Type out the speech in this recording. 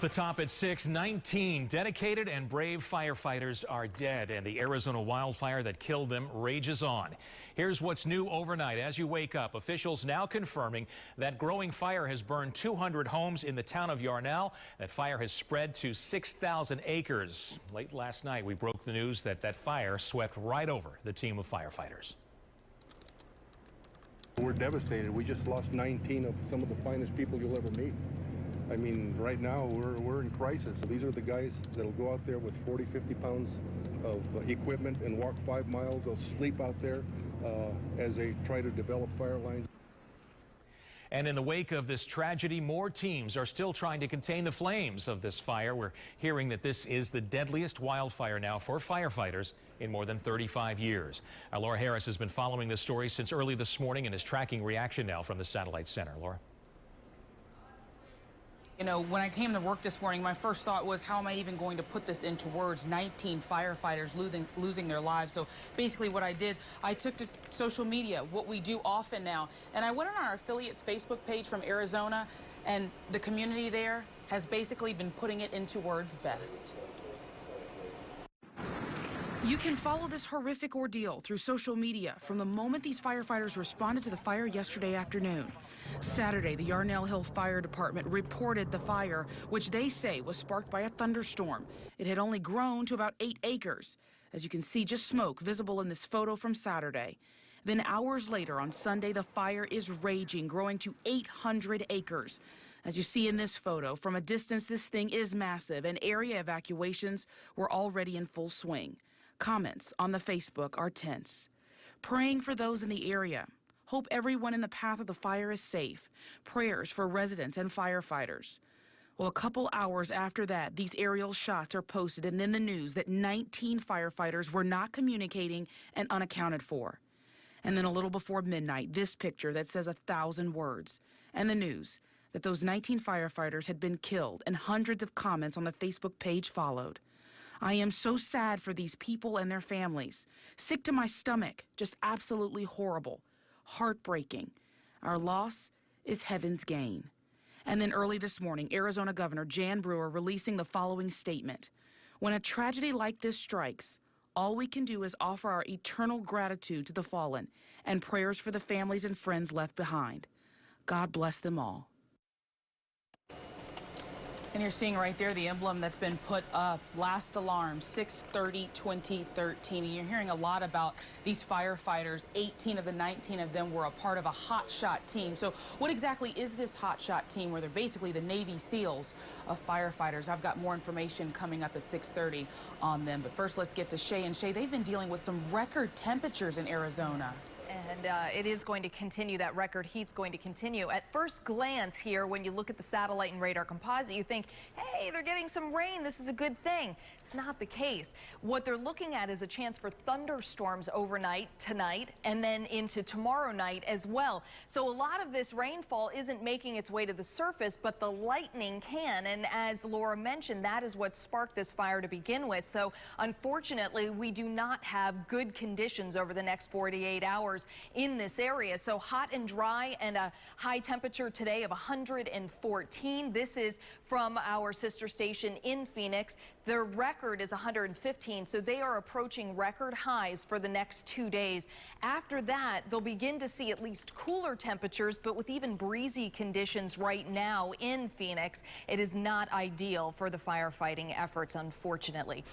The top at 6, 19 dedicated and brave firefighters are dead, and the Arizona wildfire that killed them rages on. Here's what's new overnight. As you wake up, officials now confirming that growing fire has burned 200 homes in the town of Yarnell. That fire has spread to 6,000 acres. Late last night, we broke the news that that fire swept right over the team of firefighters. We're devastated. We just lost 19 of some of the finest people you'll ever meet. I mean, right now we're in crisis. These are the guys that'll go out there with 40, 50 pounds of equipment and walk 5 miles. They'll sleep out there as they try to develop fire lines. And in the wake of this tragedy, more teams are still trying to contain the flames of this fire. We're hearing that this is the deadliest wildfire now for firefighters in more than 35 years. Our Laura Harris has been following this story since early this morning and is tracking reaction now from the Satellite Center. Laura. You know, when I came to work this morning, my first thought was, how am I even going to put this into words? 19 firefighters losing their lives. So basically what I did, I took to social media, what we do often now, and I went on our affiliates Facebook page from Arizona, and the community there has basically been putting it into words best. You can follow this horrific ordeal through social media from the moment these firefighters responded to the fire yesterday afternoon. Saturday, the Yarnell Hill Fire Department reported the fire, which they say was sparked by a thunderstorm. It had only grown to about 8 acres. As you can see, just smoke visible in this photo from Saturday. Then hours later on Sunday, the fire is raging, growing to 800 acres. As you see in this photo, from a distance, this thing is massive, and area evacuations were already in full swing. Comments on the Facebook are tense. Praying for those in the area. Hope everyone in the path of the fire is safe. Prayers for residents and firefighters. Well, a couple hours after that, these aerial shots are posted, and then the news that 19 firefighters were not communicating and unaccounted for. And then a little before midnight, this picture that says 1,000 words. And the news that those 19 firefighters had been killed, and hundreds of comments on the Facebook page followed. I am so sad for these people and their families. Sick to my stomach, just absolutely horrible, heartbreaking. Our loss is heaven's gain. And then early this morning, Arizona Governor Jan Brewer releasing the following statement. When a tragedy like this strikes, all we can do is offer our eternal gratitude to the fallen and prayers for the families and friends left behind. God bless them all. And you're seeing right there the emblem that's been put up, last alarm, 6/30/2013. And you're hearing a lot about these firefighters. 18 of the 19 of them were a part of a hotshot team. So what exactly is this hotshot team, where they're basically the Navy SEALs of firefighters? I've got more information coming up at 6:30 on them. But first, let's get to Shay. And Shay, they've been dealing with some record temperatures in Arizona. And it is going to continue. That record heat's going to continue. At first glance here, when you look at the satellite and radar composite, you think, hey, they're getting some rain. This is a good thing. It's not the case. What they're looking at is a chance for thunderstorms overnight tonight and then into tomorrow night as well. So a lot of this rainfall isn't making its way to the surface, but the lightning can. And as Laura mentioned, that is what sparked this fire to begin with. So unfortunately, we do not have good conditions over the next 48 hours in this area. So hot and dry, and a high temperature today of 114. This is from our sister station in Phoenix. Their record is 115, so they are approaching record highs for the next 2 days. After that, they'll begin to see at least cooler temperatures, but with even breezy conditions right now in Phoenix. It is not ideal for the firefighting efforts, unfortunately.